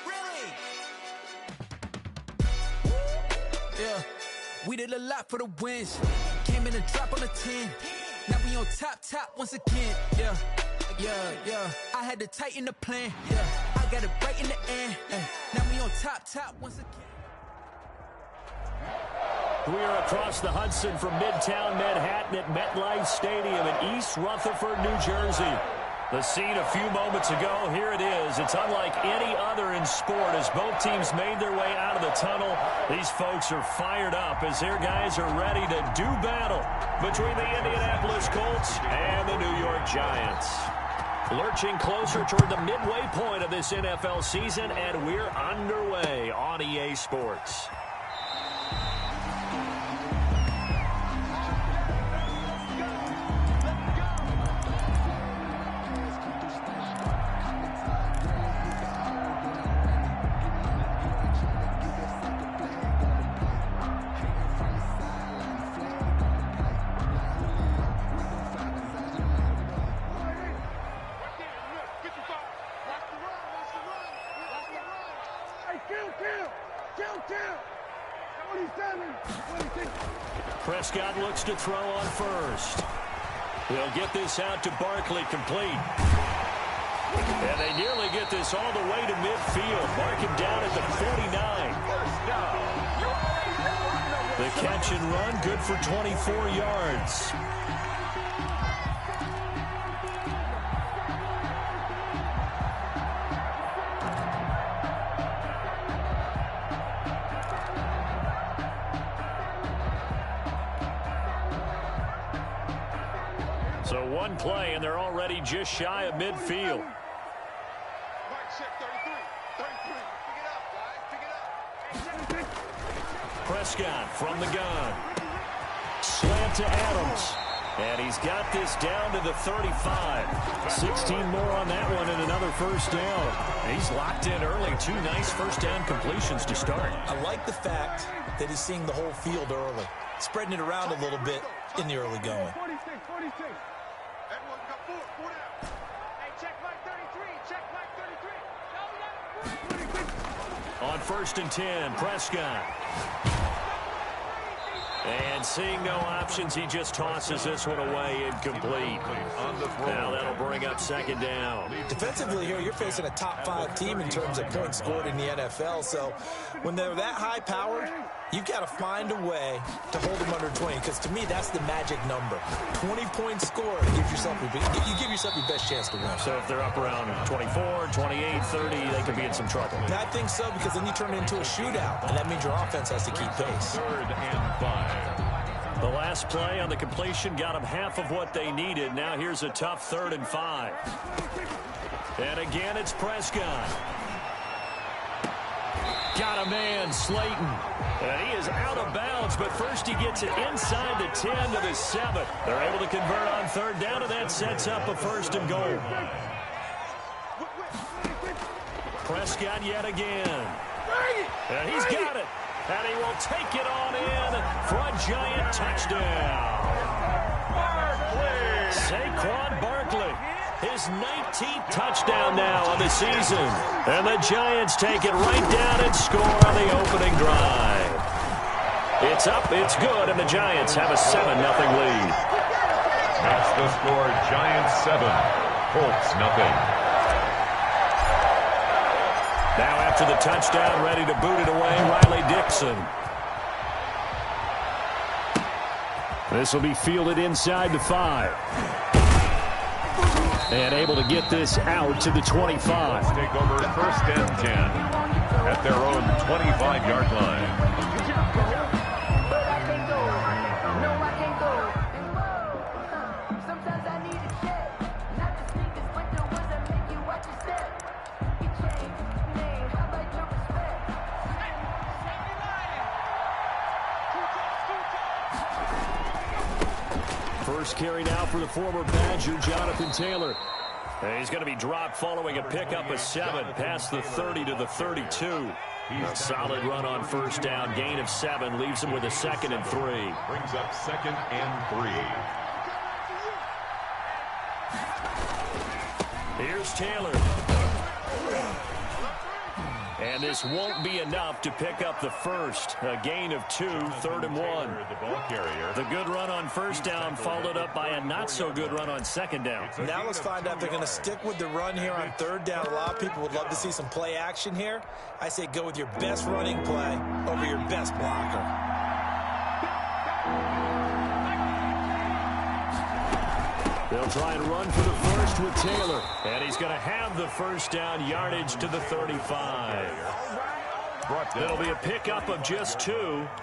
Really? Yeah. We did a lot for the wins. Came in and drop on the 10. Now we on top once again. Yeah. I had to tighten the plan. Yeah. I got it right in the end. Now we on top once again. We are across the Hudson from Midtown Manhattan at MetLife Stadium in East Rutherford, New Jersey. The scene a few moments ago, here it is. It's unlike any other in sport as both teams made their way out of the tunnel. These folks are fired up as their guys are ready to do battle between the Indianapolis Colts and the New York Giants. Lurching closer toward the midway point of this NFL season, and we're underway on EA Sports. Prescott looks to throw on first. They'll get this out to Barkley, complete. And they nearly get this all the way to midfield. Mark him down at the 49. The catch and run, good for 24 yards. So one play, and they're already just shy of midfield. Prescott from the gun. Slant to Adams. And he's got this down to the 35. 16 more on that one and another first down. He's locked in early. Two nice first down completions to start. I like the fact that he's seeing the whole field early. Spreading it around a little bit in the early going. On 1st and 10, Prescott. And seeing no options, he just tosses this one away, incomplete. Now that'll bring up second down. Defensively here, you're facing a top 5 team in terms of points scored in the NFL. So when they're that high-powered, you've got to find a way to hold them under 20. Because to me, that's the magic number. 20 points scored, you give yourself your best chance to win. So if they're up around 24, 28, 30, they could be in some trouble. I think so, because then you turn it into a shootout, and that means your offense has to keep pace. 3rd and 5. The last play on the completion got them half of what they needed. Now here's a tough 3rd and 5. And again, it's Prescott. Got a man, Slayton. And he is out of bounds, but first he gets it inside the 10 to the 7. They're able to convert on 3rd down, and that sets up a 1st and goal. Prescott yet again. And he's got it. And he will take it on in for a Giant touchdown. Saquon Barkley, his 19th touchdown now of the season. And the Giants take it right down and score on the opening drive. It's up, it's good, and the Giants have a 7-0 lead. That's the score, Giants 7, Colts 0. Now after the touchdown, ready to boot it away, Riley Dixon. This will be fielded inside the 5. And able to get this out to the 25. Take over 1st and 10 at their own 25-yard line. First carry now for the former Badger, Jonathan Taylor. And he's going to be dropped following a pickup of 7 past the 30 to the 32. A solid run on 1st down, gain of 7, leaves him with a 2nd and 3. Brings up 2nd and 3. Here's Taylor. And this won't be enough to pick up the first. A gain of 2, 3rd and 1. The good run on first down followed up by a not-so-good run on second down. Now let's find out if they're going to stick with the run here on 3rd down. A lot of people would love to see some play action here. I say go with your best running play over your best blocker. They'll try and run for the first with Taylor. And he's going to have the first down, yardage to the 35. It'll be a pickup of just 2,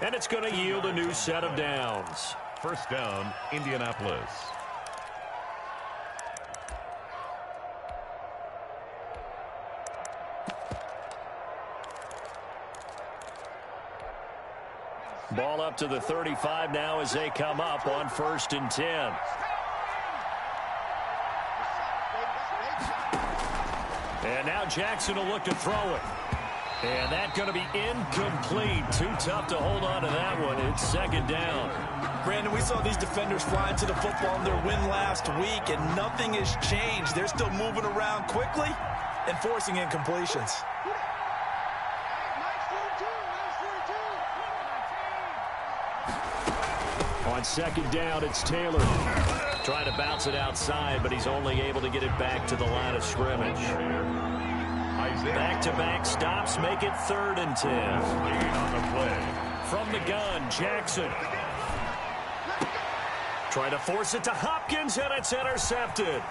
and it's going to yield a new set of downs. First down, Indianapolis. Ball up to the 35 now as they come up on 1st and 10. And now Jackson will look to throw it. And that's going to be incomplete. Too tough to hold on to that one. It's 2nd down. Brandon, we saw these defenders flying to the football in their win last week, and nothing has changed. They're still moving around quickly and forcing incompletions. On 2nd down, it's Taylor. Trying to bounce it outside, but he's only able to get it back to the line of scrimmage. Back-to-back stops make it 3rd and 10. On the play. From the gun, Jackson. Trying to force it to Hopkins, and it's intercepted.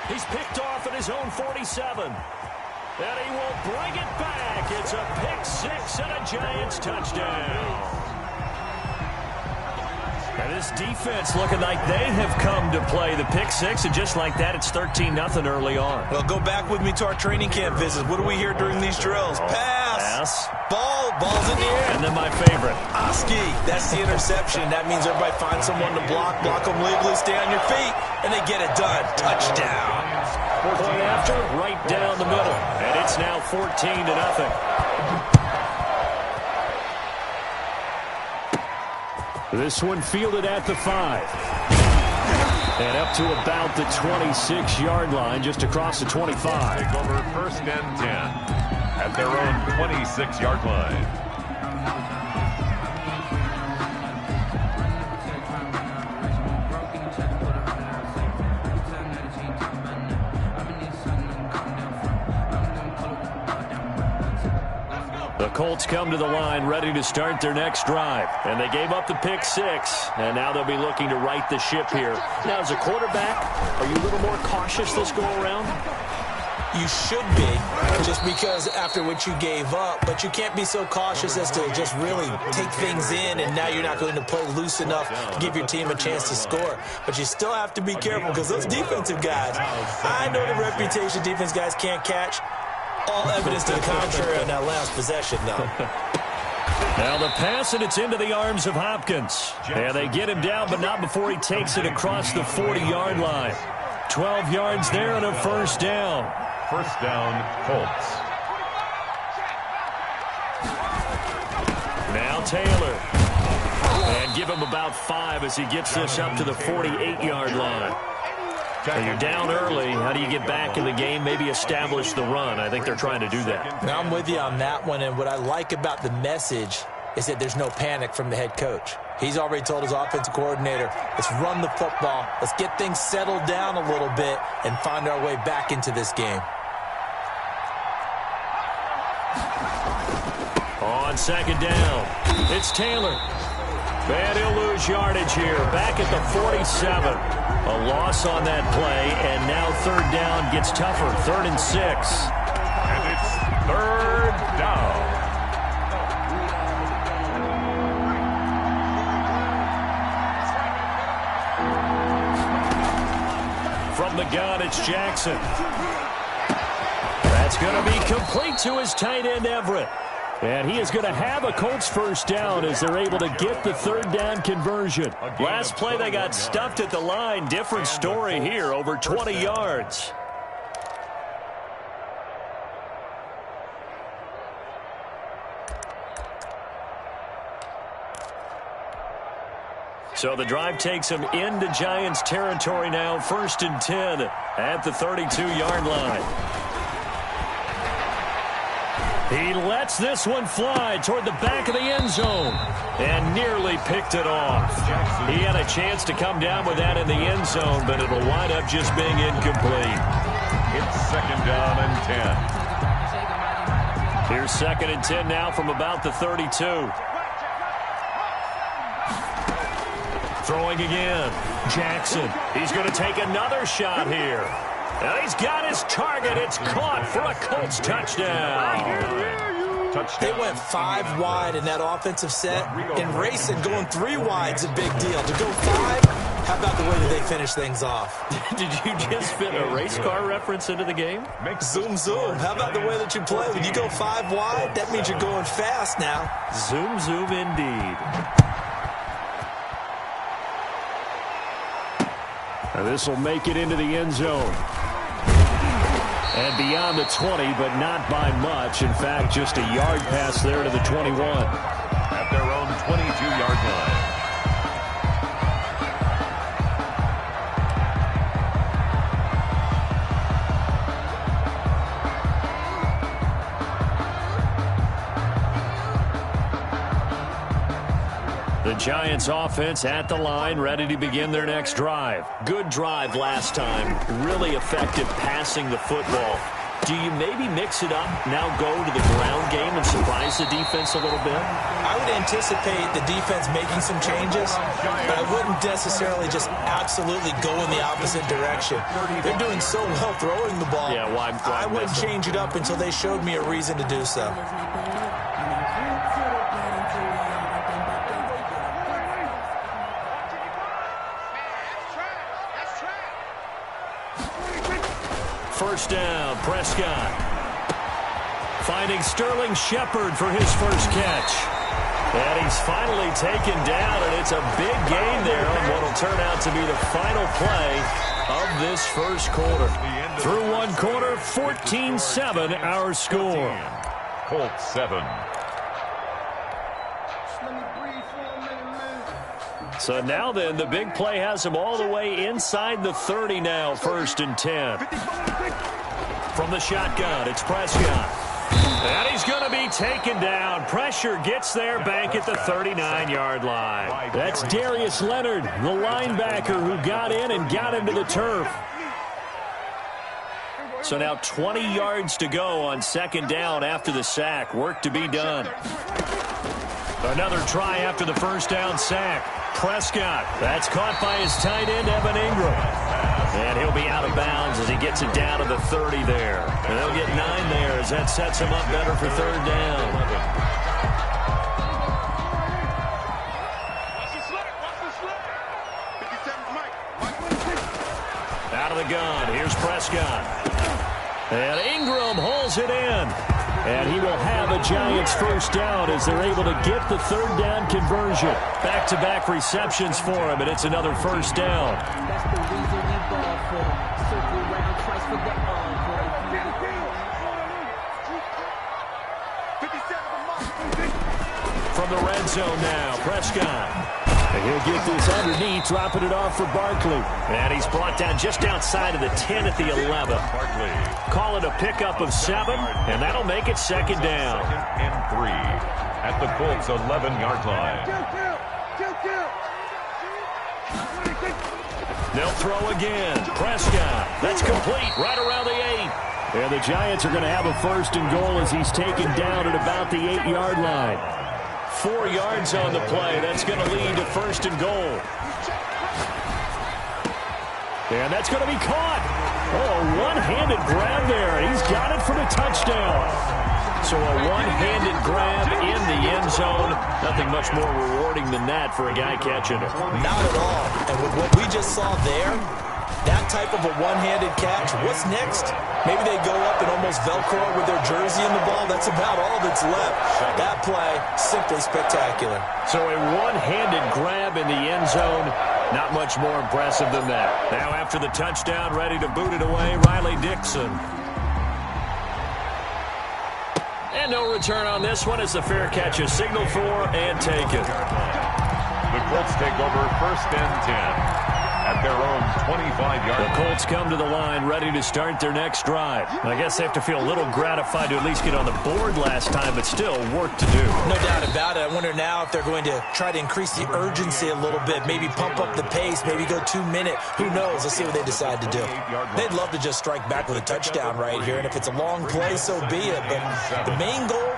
He's picked off at his own 47. And he will bring it back. It's a pick 6 and a Giants touchdown. And this defense looking like they have come to play the pick 6, and just like that, it's 13-0 early on. Well, go back with me to our training camp visits. What do we hear during these drills? Pass. Ball's in the air. And then my favorite. Oski, that's the interception. That means everybody finds someone to block them legally, stay on your feet, and they get it done. Touchdown. Point after, right down the middle. And it's now 14-0. This one fielded at the 5. And up to about the 26-yard line, just across the 25. Take over 1st and 10 at their own 26-yard line. The Colts come to the line ready to start their next drive. And they gave up the pick 6. And now they'll be looking to right the ship here. Now, as a quarterback, are you a little more cautious this go-around? You should be, just because after what you gave up. But you can't be so cautious as to just really take things in, and now you're not going to play loose enough to give your team a chance to score. But you still have to be careful, because those defensive guys, I know the reputation defense guys can't catch. All evidence to the contrary on that last possession, though. Now the pass, and it's into the arms of Hopkins. And they get him down, but not before he takes it across the 40-yard line. 12 yards there and a first down. First down, Colts. Now Taylor. And give him about 5 as he gets this up to the 48-yard line. And you're down early. How do you get back in the game? Maybe establish the run. I think they're trying to do that. Now I'm with you on that one, and what I like about the message is that there's no panic from the head coach. He's already told his offensive coordinator, let's run the football, let's get things settled down a little bit and find our way back into this game. On 2nd down, it's Taylor. And he'll lose yardage here. Back at the 47. A loss on that play, and now 3rd down gets tougher. 3rd and 6. And it's 3rd down. From the gun, it's Jackson. That's going to be complete to his tight end, Everett. And he is going to have a Colts first down as they're able to get the 3rd down conversion. Last play, they got stuffed at the line. Different story here, over 20 yards. So the drive takes them into Giants territory now. 1st and 10 at the 32-yard line. He lets this one fly toward the back of the end zone and nearly picked it off. He had a chance to come down with that in the end zone, but it'll wind up just being incomplete. It's 2nd down and 10. Here's 2nd and 10 now from about the 32. Throwing again. Jackson. He's going to take another shot here. And he's got his target. It's caught for a Colts touchdown. They went 5 wide in that offensive set. And racing going 3 wide's a big deal. To go 5, how about the way that they finish things off? Did you just fit a race car reference into the game? Zoom, zoom. How about the way that you play? When you go 5 wide, that means you're going fast now. Zoom, zoom indeed. Now this will make it into the end zone. And beyond the 20, but not by much. In fact, just a yard pass there to the 21. At their own 22-yard line. The Giants offense at the line, ready to begin their next drive. Good drive last time. Really effective passing the football. Do you maybe mix it up, now go to the ground game and surprise the defense a little bit? I would anticipate the defense making some changes, but I wouldn't necessarily just absolutely go in the opposite direction. They're doing so well throwing the ball. Yeah, why I wouldn't change it up until they showed me a reason to do so. First down, Prescott. Finding Sterling Shepard for his first catch. And he's finally taken down, and it's a big gain there on what will turn out to be the final play of this first quarter. Through one quarter, 14-7 our score. Colts 7. So now then, the big play has him all the way inside the 30 now, 1st and 10. From the shotgun, it's Prescott. And he's going to be taken down. Pressure gets there back at the 39-yard line. That's Darius Leonard, the linebacker who got in and got him to the turf. So now 20 yards to go on 2nd down after the sack. Work to be done. Another try after the first down sack. Prescott, that's caught by his tight end, Evan Ingram. And he'll be out of bounds as he gets it down to the 30 there. And they'll get 9 there as that sets him up better for 3rd down. Out of the gun, here's Prescott. And Ingram holds it in. And he will have a Giants first down as they're able to get the 3rd down conversion. Back-to-back receptions for him, and it's another first down. That's the reason we ball for him. Circle around twice for the From the red zone now, Prescott. And he'll get this underneath, dropping it off for Barkley. And he's brought down just outside of the 10 at the 11. Call it a pickup of 7, and that'll make it 2nd down. 2nd and 3 at the Colts 11-yard line. They'll throw again. Prescott. That's complete right around the 8. And the Giants are going to have a 1st and goal as he's taken down at about the 8-yard line. 4 yards on the play. That's going to lead to 1st and goal. And that's going to be caught. Oh, a one-handed grab there. He's got it for the touchdown. So a one-handed grab in the end zone. Nothing much more rewarding than that for a guy catching it. Not at all. And with what we just saw there, that type of a one-handed catch, what's next? Maybe they go up and almost Velcro with their jersey in the ball. That's about all that's left. That play, simply spectacular. So a one-handed grab in the end zone. Not much more impressive than that. Now after the touchdown, ready to boot it away, Riley Dixon. And no return on this one as the fair catch is signaled for and taken. The Colts take over 1st and 10 at at their own 25-yard line. The Colts come to the line ready to start their next drive. I guess they have to feel a little gratified to at least get on the board last time, but still work to do. No doubt about it. I wonder now if they're going to try to increase the urgency a little bit, maybe pump up the pace, maybe go 2 minute. Who knows? Let's see what they decide to do. They'd love to just strike back with a touchdown right here, and if it's a long play, so be it. But the main goal,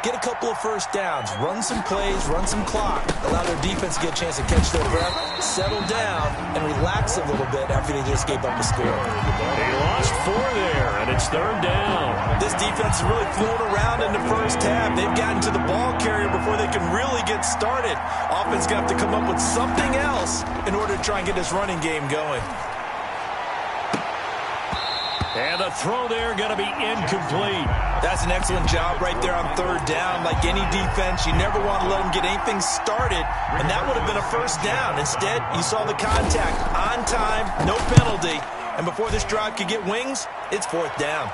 get a couple of first downs, run some plays, run some clock, allow their defense to get a chance to catch their breath, settle down, and relax a little bit after they just gave up a score. They lost 4 there, and it's 3rd down. This defense is really flown around in the first half. They've gotten to the ball carrier before they can really get started. Offense going to have to come up with something else in order to try and get this running game going. And the throw there going to be incomplete. That's an excellent job right there on 3rd down. Like any defense, you never want to let them get anything started, and that would have been a first down. Instead, you saw the contact on time, no penalty, and before this drive could get wings, it's 4th down.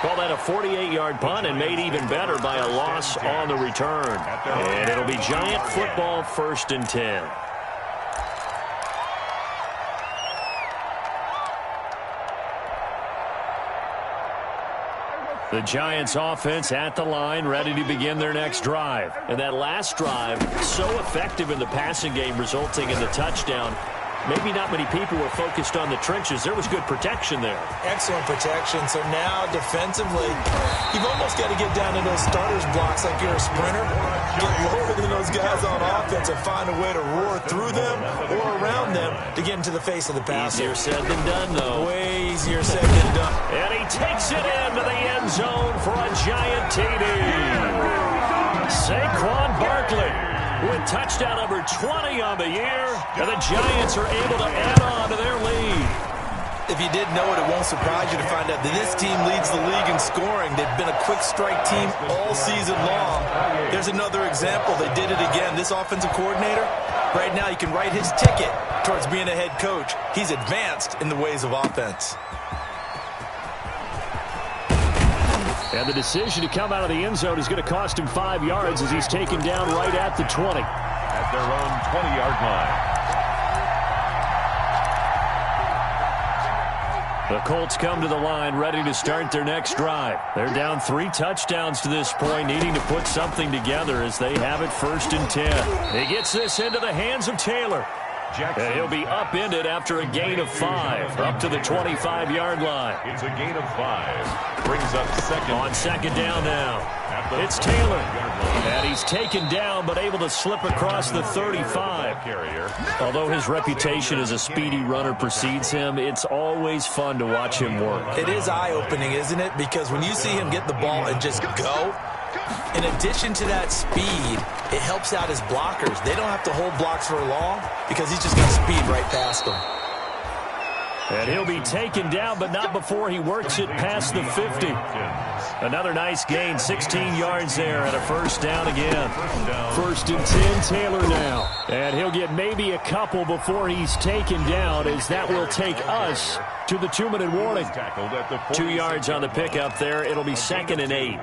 Call that a 48-yard punt and made even better by a loss on the return. And it'll be Giant football 1st and 10. The Giants offense at the line, ready to begin their next drive. And that last drive, so effective in the passing game, resulting in the touchdown. Maybe not many people were focused on the trenches. There was good protection there. Excellent protection. So now defensively, you've almost got to get down to those starters blocks like you're a sprinter. Get lower than those guys on offense and find a way to roar through them or around them to get into the face of the passer. Easier said than done, though. Way easier said than done. And he takes it into the end zone for a Giant TD. Saquon Barkley with touchdown number 20 on the year, and the Giants are able to add on to their lead. If you didn't know it, it won't surprise you to find out that this team leads the league in scoring. They've been a quick strike team all season long. There's another example. They did it again. This offensive coordinator, right now, you can write his ticket towards being a head coach. He's advanced in the ways of offense. And the decision to come out of the end zone is going to cost him 5 yards as he's taken down right at the 20. At their own 20-yard line. The Colts come to the line ready to start their next drive. They're down 3 touchdowns to this point, needing to put something together as they have it 1st and 10. He gets this into the hands of Taylor. And he'll be upended after a gain of 5, up to the 25-yard line. It's a gain of 5. Brings up second. On 2nd down now. It's Taylor. And he's taken down, but able to slip across the 35. Although his reputation as a speedy runner precedes him, it's always fun to watch him work. It is eye-opening, isn't it? Because when you see him get the ball and just go, in addition to that speed, it helps out his blockers. They don't have to hold blocks for long because he's just got speed right past them. And he'll be taken down, but not before he works it past the 50. Another nice gain, 16 yards there, and a 1st down again. 1st and 10, Taylor now. And he'll get maybe a couple before he's taken down, as that will take us to the 2-minute warning. 2 yards on the pickup there. It'll be 2nd and 8.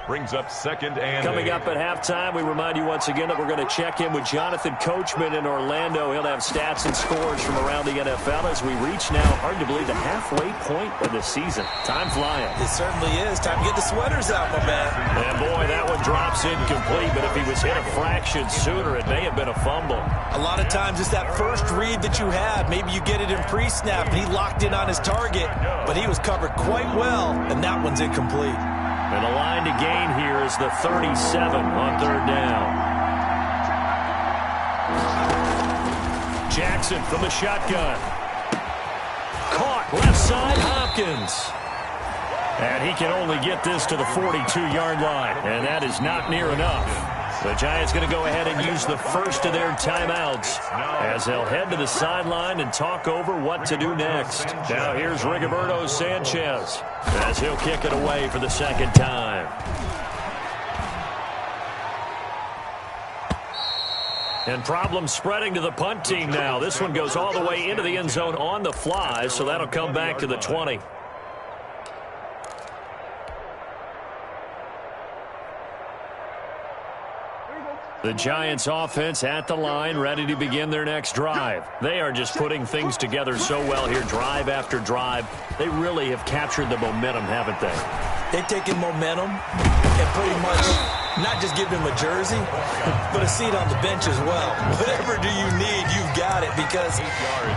Brings up 2nd and 8. Coming up at halftime, we remind you once again that we're going to check in with Jonathan Coachman in Orlando. He'll have stats and scores from around the NFL as we reach now, hard to believe, the halfway point of the season. Time flying. It certainly is. Time to get the sweaters out, my man. And boy, that one drops incomplete, but if he was hit a fraction sooner, it may have been a fumble. A lot of times it's that first read that you have. Maybe you get it in pre-snap, and he locked in on his target, but he was covered quite well, and that one's incomplete. And the line to gain here is the 37 on 3rd down. Jackson from the shotgun. Caught left side, Hopkins. And he can only get this to the 42-yard line, and that is not near enough. The Giants going to go ahead and use the first of their timeouts as they'll head to the sideline and talk over what to do next. Now here's Rigoberto Sanchez as he'll kick it away for the 2nd time. And problems spreading to the punt team now. This one goes all the way into the end zone on the fly, so that'll come back to the 20. The Giants offense at the line, ready to begin their next drive. They are just putting things together so well here, drive after drive. They really have captured the momentum, haven't they? They've taken momentum and pretty much not just give him a jersey, but a seat on the bench as well. Whatever do you need, you've got it, because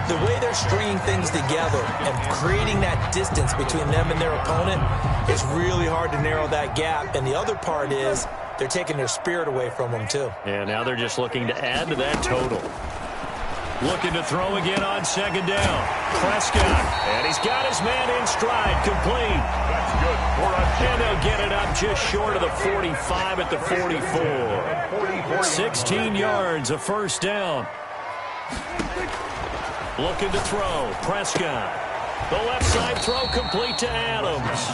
the way they're stringing things together and creating that distance between them and their opponent, it's really hard to narrow that gap. And the other part is they're taking their spirit away from them, too. And now they're just looking to add to that total. Looking to throw again on second down. Prescott, and he's got his man in stride, complete. That's good for a And they'll get it up just short of the 45 at the 44. 16 yards, a first down. Looking to throw, Prescott. The left side throw complete to Adams.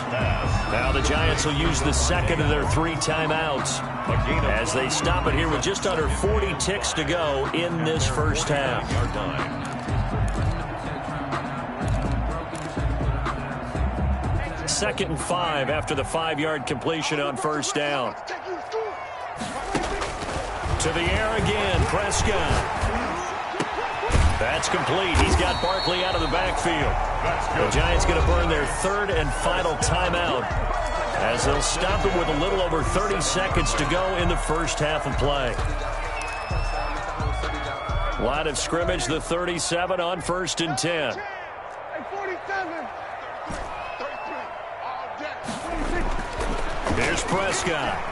Now the Giants will use the second of their 3 timeouts as they stop it here with just under 40 ticks to go in this first half. 2nd and 5 after the 5-yard completion on first down. To the air again, Prescott. That's complete. He's got Barkley out of the backfield. The Giants going to burn their 3rd and final timeout as they'll stop it with a little over 30 seconds to go in the first half of play. Line of scrimmage, the 37 on 1st and 10. Here's Prescott.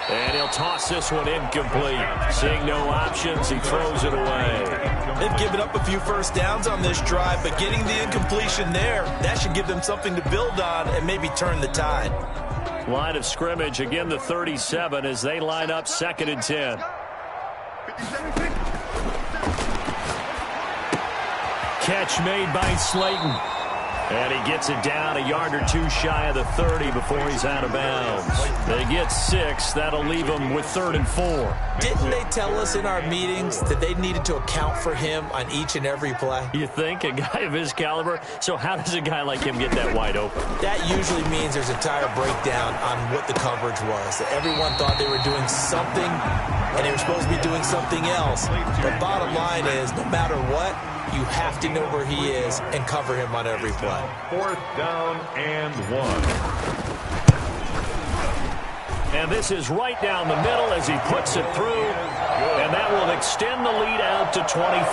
And he'll toss this one incomplete. Seeing no options, he throws it away. They've given up a few first downs on this drive, but getting the incompletion there, that should give them something to build on and maybe turn the tide. Line of scrimmage, again the 37 as they line up 2nd and 10. Catch made by Slayton. And he gets it down a yard or 2 shy of the 30 before he's out of bounds. They get 6. That'll leave them with 3rd and 4. Didn't they tell us in our meetings that they needed to account for him on each and every play? You think? A guy of his caliber? So how does a guy like him get that wide open? That usually means there's a tire breakdown on what the coverage was. Everyone thought they were doing something, and they were supposed to be doing something else. But bottom line is, no matter what, you have to know where he is and cover him on every play. 4th down and 1. And this is right down the middle as he puts it through. And that will extend the lead out to 24.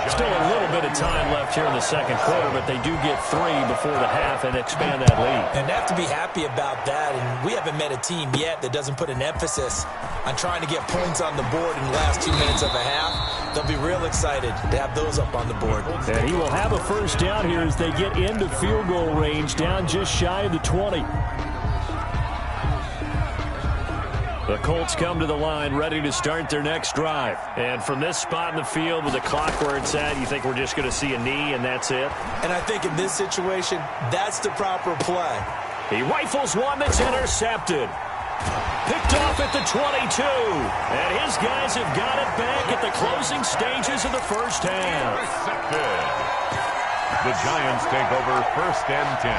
Still a little bit of time left here in the second quarter, but they do get 3 before the half and expand that lead. And they have to be happy about that. And we haven't met a team yet that doesn't put an emphasis on trying to get points on the board in the last 2 minutes of a half. They'll be real excited to have those up on the board. And he will have a first down here as they get into field goal range, down just shy of the 20. The Colts come to the line ready to start their next drive. And from this spot in the field with the clock where it's at, you think we're just going to see a knee and that's it? And I think in this situation, that's the proper play. He rifles one that's intercepted. Picked off at the 22. And his guys have got it back at the closing stages of the first half. The Giants take over 1st and 10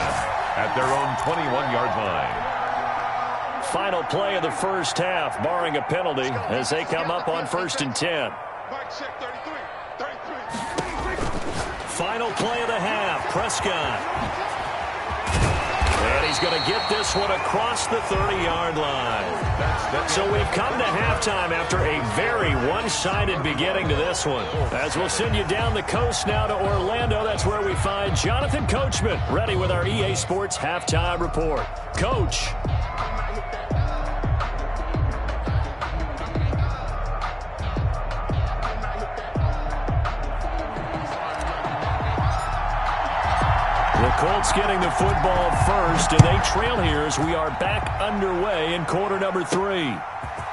at their own 21-yard line. Final play of the first half, barring a penalty, as they come up on 1st and 10. Final play of the half, Prescott. And he's going to get this one across the 30-yard line. So we've come to halftime after a very one-sided beginning to this one. As we'll send you down the coast now to Orlando, that's where we find Jonathan Coachman, ready with our EA Sports Halftime Report. Coach. The Colts getting the football first, and they trail here as we are back underway in quarter number 3.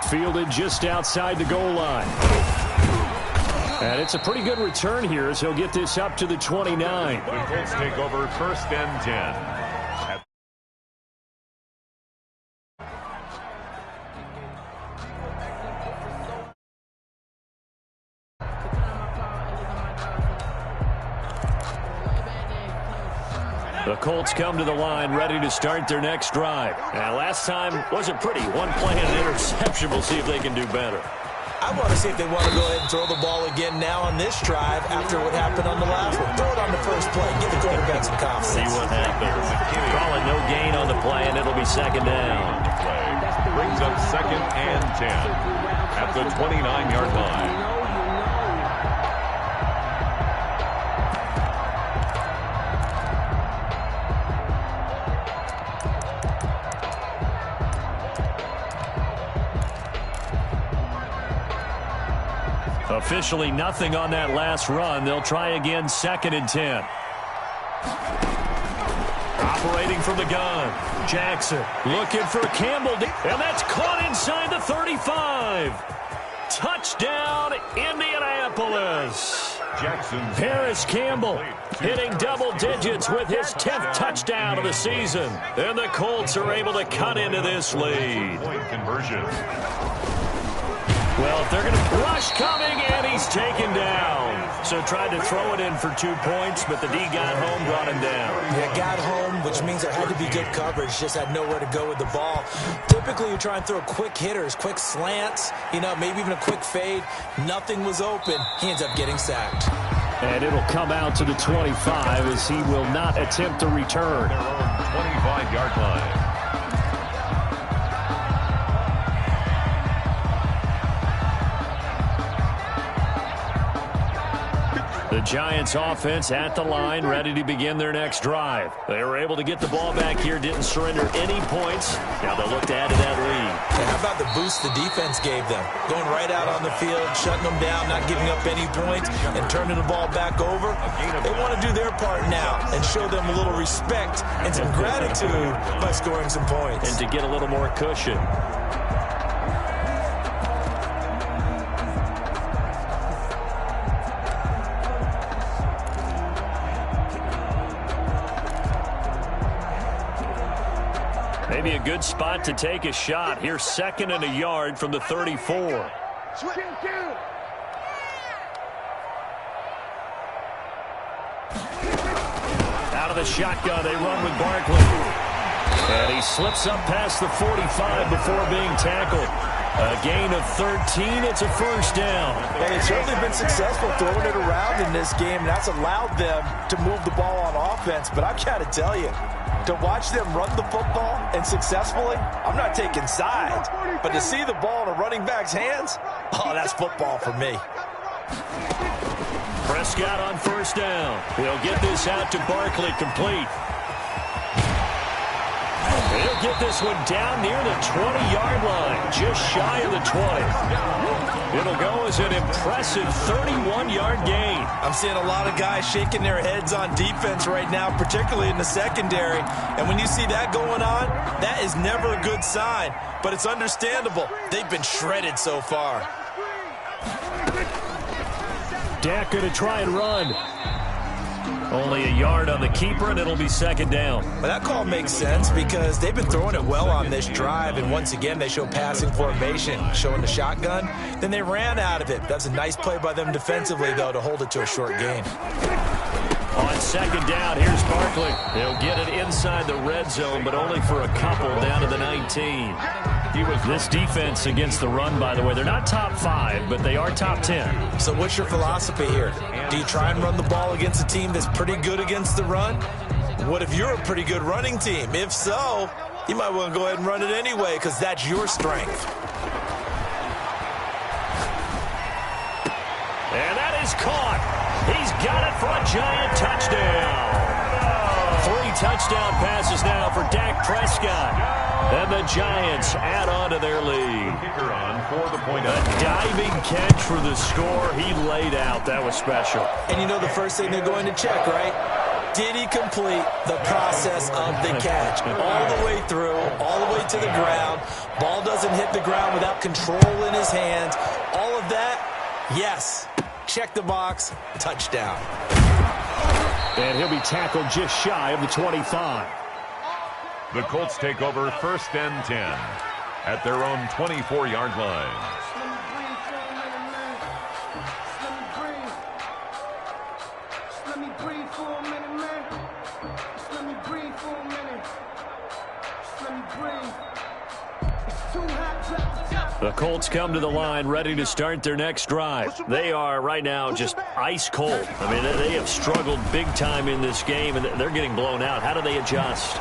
Fielded just outside the goal line. And it's a pretty good return here as he'll get this up to the 29. The Colts take over 1st and 10. The Colts come to the line ready to start their next drive. And last time wasn't pretty. One play and an interception. We'll see if they can do better. I want to see if they want to go ahead and throw the ball again now on this drive after what happened on the last one. Throw it on the first play. Give the quarterback some confidence. See what happens. Calling no gain on the play, and it'll be second down. Brings up 2nd and 10 at the 29-yard line. Officially nothing on that last run. They'll try again, 2nd and 10. Operating from the gun. Jackson looking for Campbell. And that's caught inside the 35. Touchdown, Indianapolis. Paris Campbell hitting double digits with his 10th touchdown of the season. And the Colts are able to cut into this lead. Point conversion. Well, if they're going to rush coming, and he's taken down. So tried to throw it in for 2 points, but the D got home, brought him down. Yeah, got home, which means there had to be good coverage. Just had nowhere to go with the ball. Typically, you try and throw quick hitters, quick slants, maybe even a quick fade. Nothing was open. He ends up getting sacked. And it'll come out to the 25 as he will not attempt to return. Their own 25-yard line. The Giants offense at the line, ready to begin their next drive. They were able to get the ball back here, didn't surrender any points. Now they'll look to add to that lead. And how about the boost the defense gave them? Going right out on the field, shutting them down, not giving up any points, and turning the ball back over. They want to do their part now and show them a little respect and some gratitude by scoring some points. And to get a little more cushion. Maybe a good spot to take a shot. Here's 2nd and a yard from the 34. Out of the shotgun, they run with Barkley. And he slips up past the 45 before being tackled. A gain of 13. It's a first down. Well, they've certainly been successful throwing it around in this game, and that's allowed them to move the ball on offense. But I've got to tell you, to watch them run the football and successfully, I'm not taking sides. But to see the ball in a running back's hands, that's football for me. Prescott on first down. He'll get this out to Barkley, complete. He'll get this one down near the 20-yard line, just shy of the 20. It'll go as an impressive 31-yard gain. I'm seeing a lot of guys shaking their heads on defense right now, particularly in the secondary. And when you see that going on, that is never a good sign. But it's understandable. They've been shredded so far. Dak going to try and run. Only a yard on the keeper, and it'll be second down. Well, that call makes sense because they've been throwing it well on this drive, and once again, they show passing formation, showing the shotgun. Then they ran out of it. That's a nice play by them defensively, though, to hold it to a short gain. On second down, here's Barkley. He'll get it inside the red zone, but only for a couple down to the 19. This defense against the run, by the way, they're not top 5, but they are top 10. So what's your philosophy here? Do you try and run the ball against a team that's pretty good against the run? What if you're a pretty good running team? If so, you might want to go ahead and run it anyway because that's your strength. And that is caught. He's got it for a giant touchdown. 3 touchdown passes now for Dak Prescott. And the Giants add on to their lead. Kicker on for the point. A diving catch for the score. He laid out. That was special. And you know the first thing they're going to check, right? Did he complete the process of the catch? All the way through, all the way to the ground. Ball doesn't hit the ground without control in his hands. All of that, yes. Check the box. Touchdown. And he'll be tackled just shy of the 25. The Colts take over 1st and 10 at their own 24-yard line. Let me breathe for a minute, man. Let me The Colts come to the line ready to start their next drive. They are right now just ice cold. I mean, they have struggled big time in this game, and they're getting blown out. How do they adjust?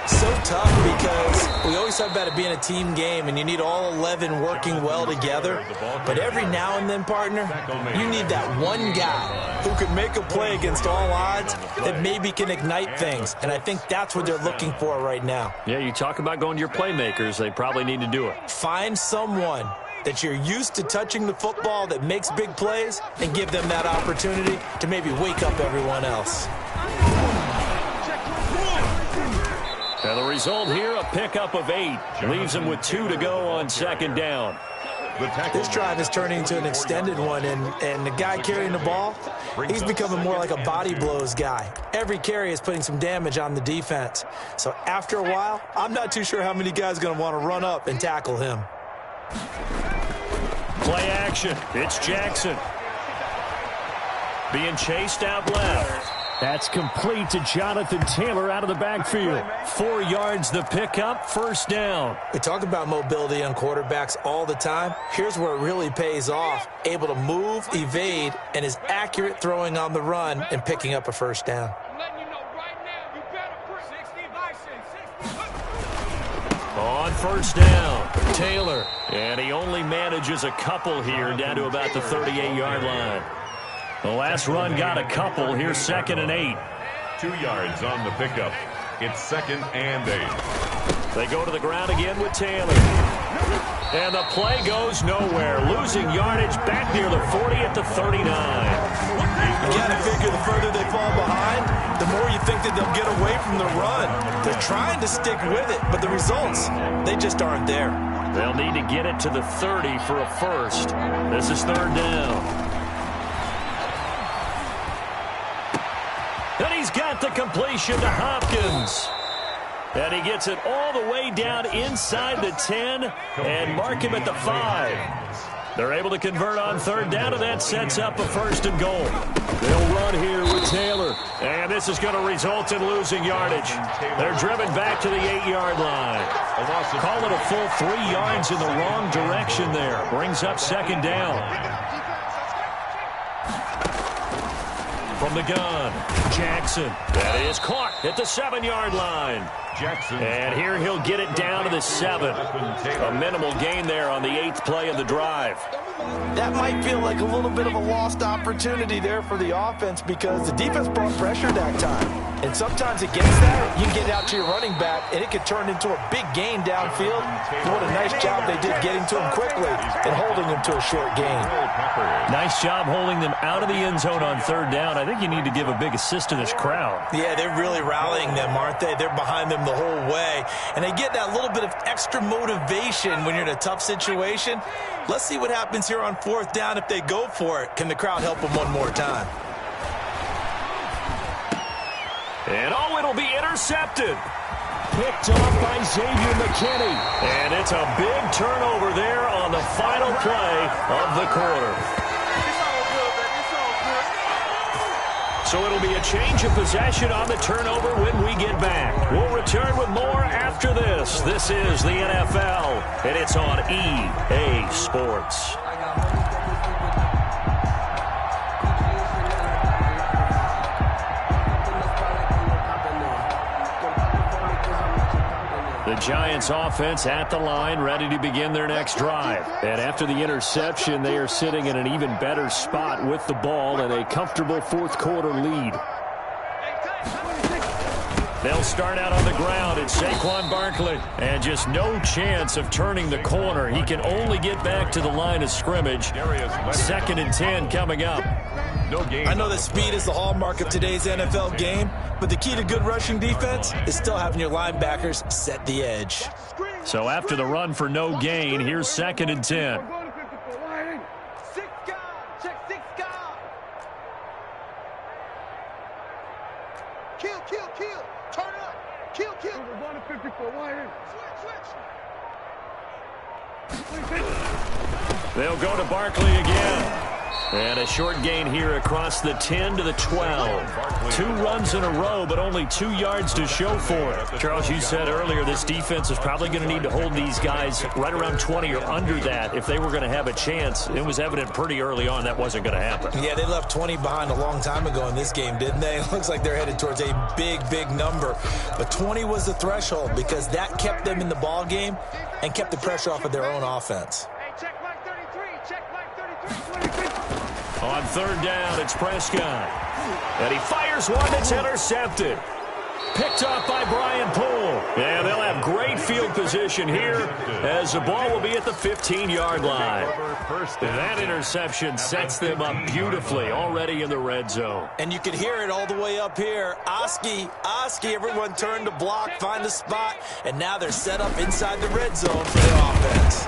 So tough because we always talk about it being a team game, and you need all 11 working well together. But every now and then, partner, you need that one guy who can make a play against all odds that maybe can ignite things. And I think that's what they're looking for right now. Yeah, you talk about going to your playmakers. They probably need to do it. Find someone that you're used to touching the football that makes big plays and give them that opportunity to maybe wake up everyone else. Now the result here, a pickup of 8. Leaves them with 2 to go on second down. This drive is turning into an extended one, and the guy carrying the ball, he's becoming more like a body blows guy. Every carry is putting some damage on the defense. So after a while, I'm not too sure how many guys are going to want to run up and tackle him. Play action. It's Jackson. Being chased out left. That's complete to Jonathan Taylor out of the backfield. 4 yards the pickup, first down. We talk about mobility on quarterbacks all the time. Here's where it really pays off. Able to move, evade, and is accurate throwing on the run and picking up a first down. On first down, Taylor. And he only manages a couple here down to about the 38-yard line. The last run got a couple. Here's 2nd and 8. 2 yards on the pickup. It's 2nd and 8. They go to the ground again with Taylor. And the play goes nowhere. Losing yardage back near the 40 at the 39. You got to figure the further they fall behind, the more you think that they'll get away from the run. They're trying to stick with it, but the results, they just aren't there. They'll need to get it to the 30 for a first. This is 3rd down. And he's got the completion to Hopkins. And he gets it all the way down inside the 10 and mark him at the 5. They're able to convert on 3rd down, and that sets up a 1st and goal. They'll run here with Taylor. And this is going to result in losing yardage. They're driven back to the 8-yard line. Call it a full 3 yards in the wrong direction there. Brings up 2nd down. From the gun, Jackson. That is caught at the 7-yard line. Jackson. And here he'll get it down to the 7. A minimal gain there on the 8th play of the drive. That might feel like a little bit of a lost opportunity there for the offense because the defense brought pressure that time. And sometimes against that, you can get out to your running back, and it could turn into a big gain downfield. What a nice job they did getting to him quickly and holding him to a short gain. Nice job holding them out of the end zone on 3rd down. I think you need to give a big assist to this crowd. Yeah, they're really rallying them, aren't they? They're behind them the whole way. And they get that little bit of extra motivation when you're in a tough situation. Let's see what happens here on 4th down if they go for it. Can the crowd help them one more time? And oh, it'll be intercepted. Picked off by Xavier McKinney. And it's a big turnover there on the final play of the quarter. So it'll be a change of possession on the turnover when we get back. We'll return with more after this. This is the NFL, and it's on EA Sports. The Giants offense at the line, ready to begin their next drive. And after the interception, they are sitting in an even better spot with the ball and a comfortable 4th quarter lead. They'll start out on the ground. It's Saquon Barkley. And just no chance of turning the corner. He can only get back to the line of scrimmage. 2nd and 10 coming up. I know that speed is the hallmark of today's NFL game, but the key to good rushing defense is still having your linebackers set the edge. So after the run for no gain, here's 2nd and 10. They'll go to Barkley again. And a short gain here across the 10 to the 12. 2 runs in a row, but only 2 yards to show for it. Charles, you said earlier this defense is probably going to need to hold these guys right around 20 or under that if they were going to have a chance. It was evident pretty early on that wasn't going to happen. Yeah, they left 20 behind a long time ago in this game, didn't they? It looks like they're headed towards a big, big number. But 20 was the threshold because that kept them in the ball game and kept the pressure off of their own offense. Check Mike 33. Check Mike 33. On third down, it's Prescott. And he fires one that's intercepted. Picked off by Brian Poole. And they'll have great field position here as the ball will be at the 15-yard line. And that interception sets them up beautifully already in the red zone. And you can hear it all the way up here. Oski, everyone turned to block, find a spot, and now they're set up inside the red zone for their offense.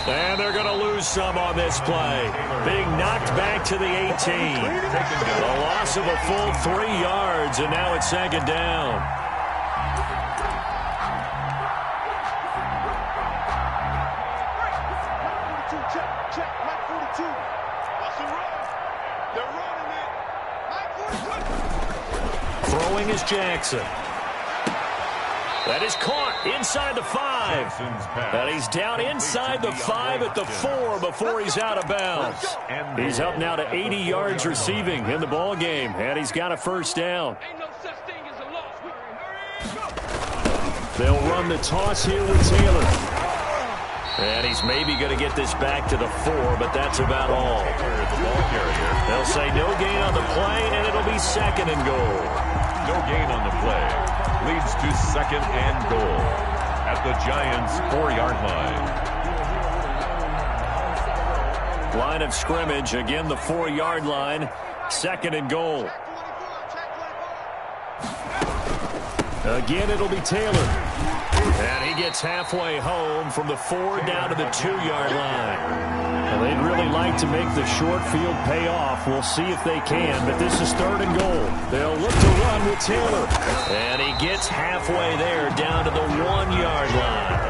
And they're going to lose some on this play. Being knocked back to the 18. A loss of a full 3 yards, and now it's second down. Check Mike 42. Watch the run. They're running it. Mike 42. Throwing is Jackson. That is caught inside the 5. And he's down inside the 5 at the 4 before he's out of bounds. He's up now to 80 yards receiving in the ball game, and he's got a first down. Ain't no such thing as a loss. They'll run the toss here with Taylor. And he's maybe going to get this back to the 4, but that's about all. They'll say no gain on the play, and it'll be second and goal. No gain on the play. Leads to second and goal at the Giants' 4-yard line. Line of scrimmage, again the 4-yard line, second and goal. Again, it'll be Taylor. And he gets halfway home from the 4 down to the 2-yard line. Well, they'd really like to make the short field pay off. We'll see if they can, but this is third and goal. They'll look to run with Taylor. And he gets halfway there down to the 1-yard line.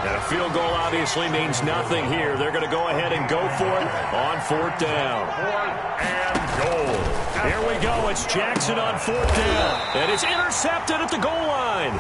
And a field goal obviously means nothing here. They're going to go ahead and go for it on 4th down. 4th and goal. Here we go. It's Jackson on 4th down. And it's intercepted at the goal line.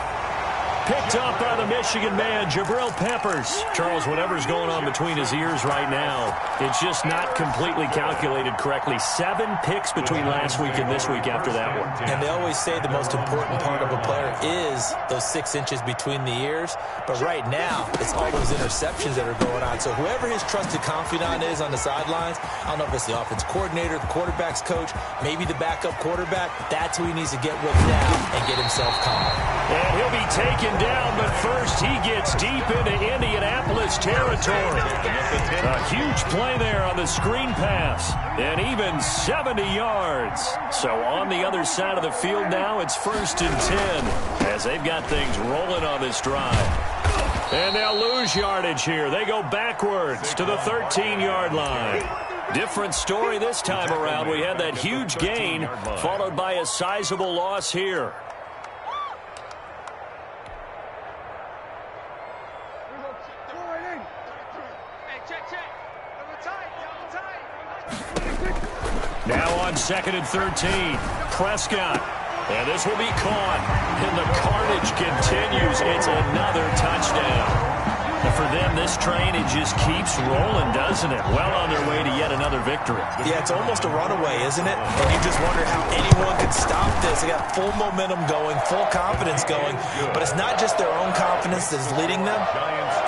Picked up by the Michigan man, Jabril Peppers. Charles, whatever's going on between his ears right now, it's just not completely calculated correctly. 7 picks between last week and this week after that one. And they always say the most important part of a player is those 6 inches between the ears. But right now, it's all those interceptions that are going on. So whoever his trusted confidant is on the sidelines, I don't know if it's the offense coordinator, the quarterback's coach, maybe the backup quarterback, that's who he needs to get with now and get himself calm. And he'll be taken down, but first he gets deep into Indianapolis territory. A huge play there on the screen pass, and even 70 yards. So on the other side of the field now, it's 1st and 10 as they've got things rolling on this drive. And they'll lose yardage here. They go backwards to the 13-yard line. Different story this time around. We had that huge gain followed by a sizable loss here. Now on 2nd and 13, Prescott. And this will be caught. And the carnage continues. It's another touchdown. And for them, this train, it just keeps rolling, doesn't it? Well on their way to yet another victory. Yeah, it's almost a runaway, isn't it? And you just wonder how anyone could stop this. They got full momentum going, full confidence going. But it's not just their own confidence that's leading them.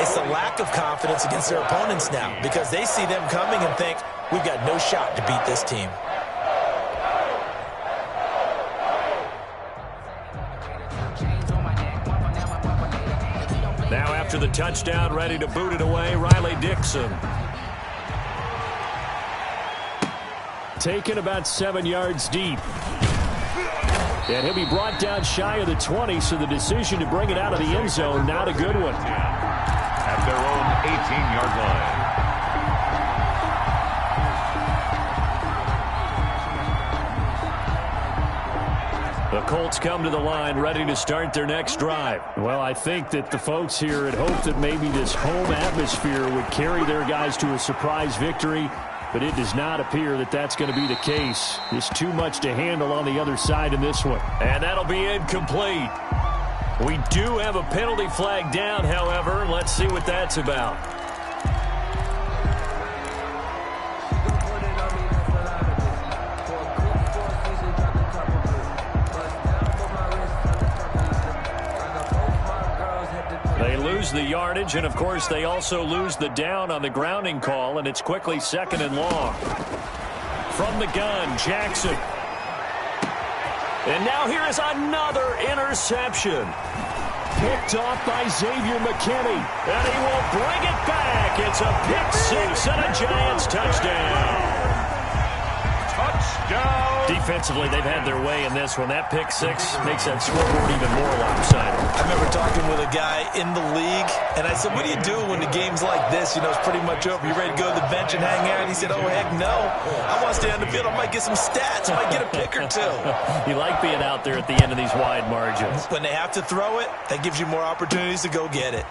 It's the lack of confidence against their opponents now because they see them coming and think, we've got no shot to beat this team. Now after the touchdown, ready to boot it away, Riley Dixon. Taken about 7 yards deep. And he'll be brought down shy of the 20, so the decision to bring it out of the end zone, not a good one. At their own 18-yard line. The Colts come to the line ready to start their next drive. Well, I think that the folks here had hoped that maybe this home atmosphere would carry their guys to a surprise victory. but it does not appear that that's going to be the case. There's too much to handle on the other side in this one. And that'll be incomplete. We do have a penalty flag down, however. Let's see what that's about. They lose the yardage, and of course they also lose the down on the grounding call, and it's quickly 2nd and long. From the gun, Jackson. And now here is another interception. Picked off by Xavier McKinney, and he will bring it back. It's a pick 6 and a Giants touchdown. Touchdown. Defensively, they've had their way in this one. That pick 6 makes that scoreboard even more lopsided. I remember talking with a guy in the league, and I said, what do you do when the game's like this? You know, it's pretty much over. You ready to go to the bench and hang out? And he said, oh, heck no. I want to stay on the field. I might get some stats. I might get a pick or two. You like being out there at the end of these wide margins. When they have to throw it, that gives you more opportunities to go get it.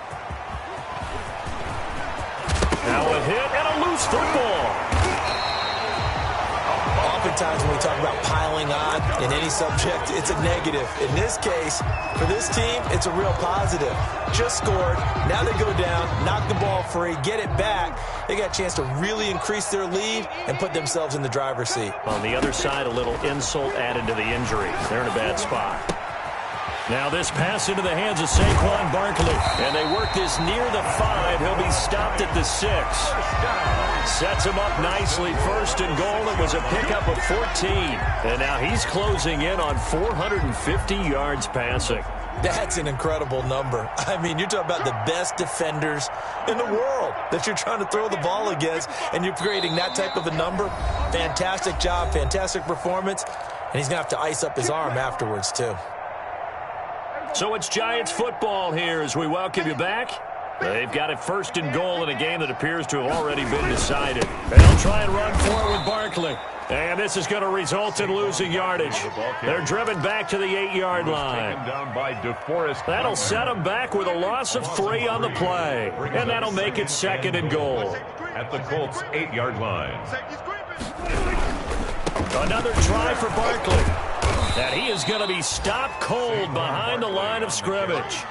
Now a hit and a loose football. Oftentimes when we talk about piling on in any subject, it's a negative. In this case, for this team, it's a real positive. Just scored. Now they go down, knock the ball free, get it back. They got a chance to really increase their lead and put themselves in the driver's seat. On the other side, a little insult added to the injury. They're in a bad spot. Now this pass into the hands of Saquon Barkley. And they work this near the 5. He'll be stopped at the 6. Sets him up nicely. 1st and goal. It was a pickup of 14. And now he's closing in on 450 yards passing. That's an incredible number. I mean, you're talking about the best defenders in the world that you're trying to throw the ball against, and you're creating that type of a number. Fantastic job, fantastic performance, and he's going to have to ice up his arm afterwards, too. So it's Giants football here as we welcome you back. They've got it 1st and goal in a game that appears to have already been decided. They'll try and run forward with Barkley. And this is going to result in losing yardage. They're driven back to the 8-yard line. That'll set them back with a loss of 3 on the play. And that'll make it 2nd and goal. At the Colts' 8-yard line. Another try for Barkley. And he is going to be stopped cold behind the line of scrimmage.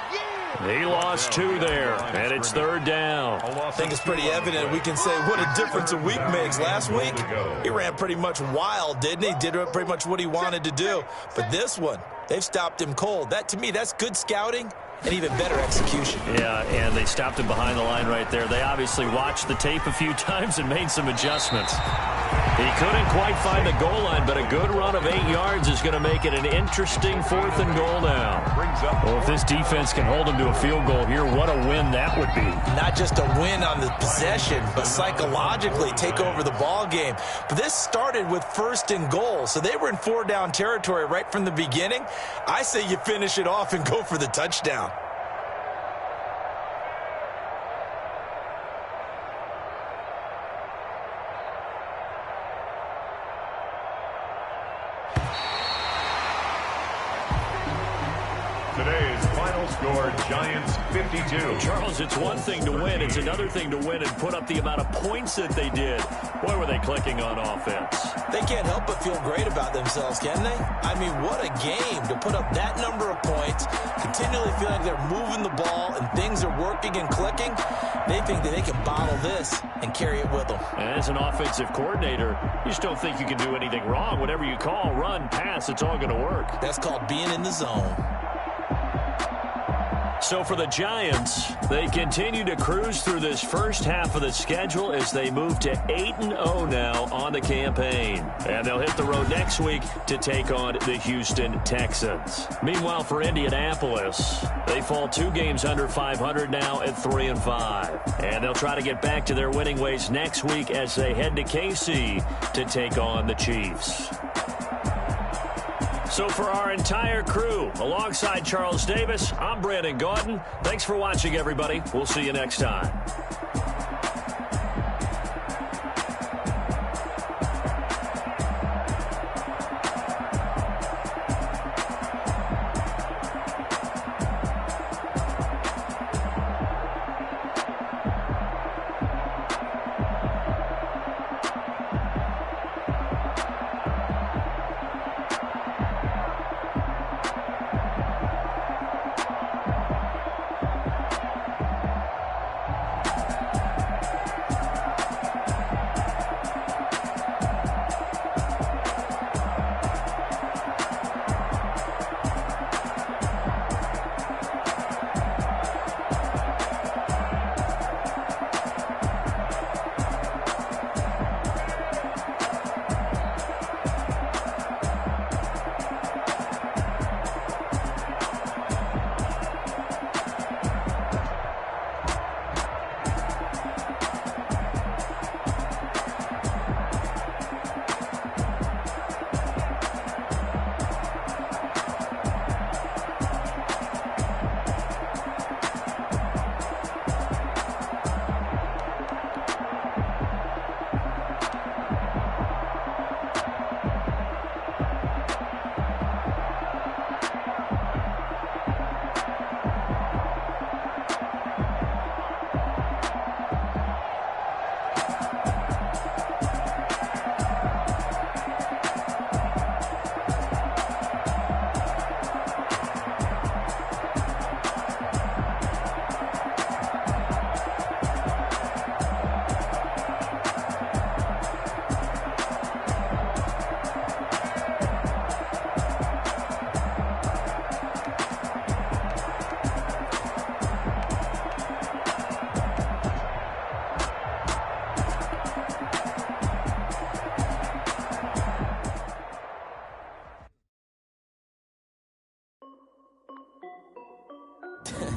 He lost 2 there, and it's 3rd down. I think it's pretty evident. We can say what a difference a week makes. Last week, he ran pretty much wild, didn't he? Did pretty much what he wanted to do. But this one, they've stopped him cold. That, to me, that's good scouting and even better execution. Yeah, and they stopped him behind the line right there. They obviously watched the tape a few times and made some adjustments. He couldn't quite find the goal line, but a good run of 8 yards is going to make it an interesting 4th and goal now. Well, if this defense can hold him to a field goal here, what a win that would be. Not just a win on the possession, but psychologically take over the ball game. But this started with 1st and goal, so they were in 4-down territory right from the beginning. I say you finish it off and go for the touchdown. Today's final score, Giants 52. Charles, it's one thing to win. It's another thing to win and put up the amount of points that they did. Boy, were they clicking on offense. They can't help but feel great about themselves, can they? I mean, what a game to put up that number of points, continually feeling they're moving the ball and things are working and clicking. They think that they can bottle this and carry it with them. And as an offensive coordinator, you just don't think you can do anything wrong. Whatever you call, run, pass, it's all going to work. That's called being in the zone. So for the Giants, they continue to cruise through this first half of the schedule as they move to 8-0 now on the campaign. And they'll hit the road next week to take on the Houston Texans. Meanwhile, for Indianapolis, they fall 2 games under 500 now at 3-5. And they'll try to get back to their winning ways next week as they head to KC to take on the Chiefs. So for our entire crew, alongside Charles Davis, I'm Brandon Gaudin. Thanks for watching, everybody. We'll see you next time.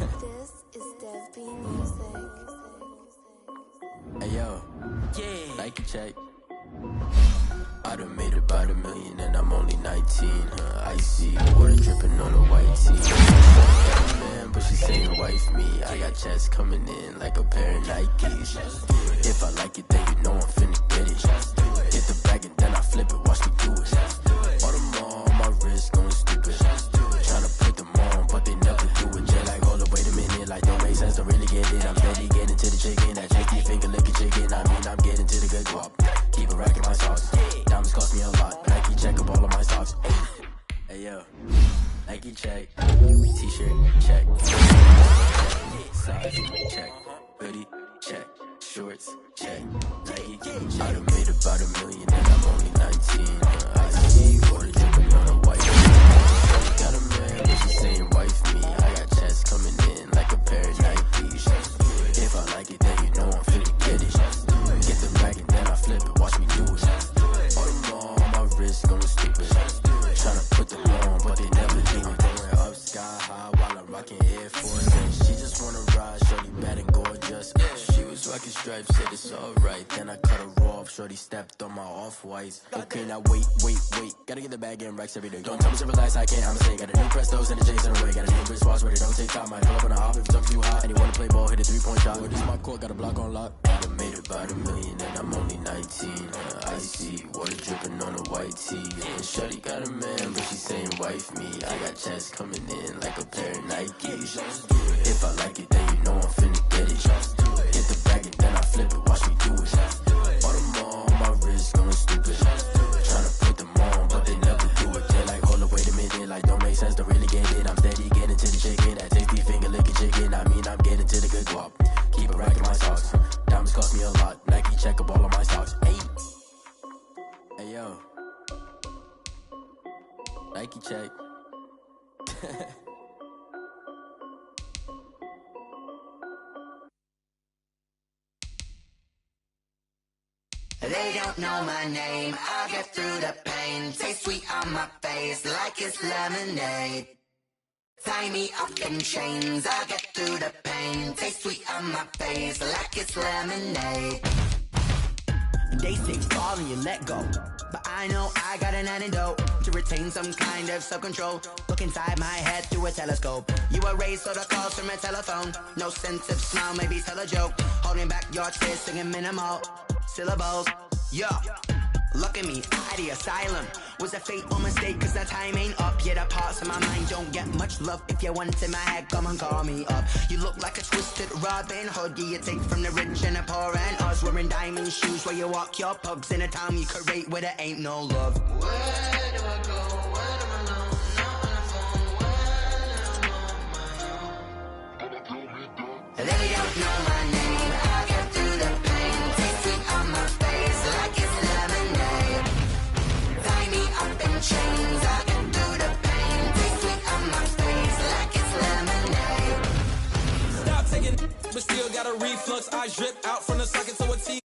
This is Dev B Music. Hey yo, yeah. Nike check. I done made about $1 million and I'm only 19. Icy water dripping on a white tee. Got a man, but she saying wife me. I got checks coming in like a pair of Nikes. If I like it, then you know I'm finna get it. Get the bag and then I flip it. Watch me do it. All them on my wrist going stupid. Tryna put them on, but they never do it. Jay like, hold up, wait a minute. Like, don't make sense to really get it. I'm steady getting to the chicken. That tricky finger licking chicken. I mean, I'm getting to the good guap. Keep a rack in my sauce. Diamonds cost me a lot. Nike check up all of my socks. Hey yo, Nike check. T-shirt check. Size check. Hoodie check. Shorts check. Nike. I done made about $1 million and I'm only 19. I see water dripping on a white. Got a man, but she saying wife me. I got checks coming in like a pair of Nikes. If I like it, then you know I'm finna get it. Get the bag and then I flip it. Watch me do it. All them on my wrist going stupid. Tryna put them on, but they never do it. Going up sky high while I'm rocking Air Force. And she just wanna ride, shorty bad and gorgeous. She was rocking stripes, said it's alright. Then I cut her off, shorty stepped on my off-whites. Okay, now wait. Gotta get the bag and racks every day. Don't tell me to relax, I can't, I'ma say. Got a new Prestos and a J's in the way. Got a new Chris Ross, but it don't take time. Might pull up on a hop if it's up too high. And you wanna play ball, hit a 3-point shot. This is my court, got a block on lock. I done made about $1 million and I'm only 19. Icy water dripping on a white tee. And shorty got a man, but she saying wife me. I got checks coming in like a pair of Nikes. If I like it, then you know I'm finna get it. Get the bag and then I flip it. Watch me do it. All them on my wrist going stupid. Tryna put them on, but they never do it. They're like, hold up, wait a minute. Like, don't make sense to really get it. I'm steady getting to the chicken. That tasty finger licking chicken. I mean, I'm getting to the good guap. Keep a rack in my socks. Diamonds cost me a lot. Nike check up all of my socks. Hey yo, Nike check. They don't know my name, I'll get through the pain. Taste sweet on my face like it's lemonade. Tie me up in chains, I'll get through the pain. Taste sweet on my face like it's lemonade. They say fall and you let go, but I know I got an antidote to retain some kind of self-control. Look inside my head through a telescope. You erase all the calls from a telephone. No sense of smile, maybe tell a joke. Holding back your tears, singing minimal syllables. Yo, look at me, at the asylum. Was a fateful mistake, cause the time ain't up. Yet the parts of my mind don't get much love. If you want in my head, come and call me up. You look like a twisted Robin Hood. You take from the rich and the poor and us. Wearing diamond shoes where you walk your pugs. In a town you create where there ain't no love. Where do I go? Where am I alone? Not on the phone. When I'm on my own. They don't know my name. I get through the pain. Taste sweet on my face like it's lemonade. Tie me up in chains. I get through the pain. Taste sweet on my face like it's lemonade. Stop taking, but still got a reflux. I drip out from the socket to a T.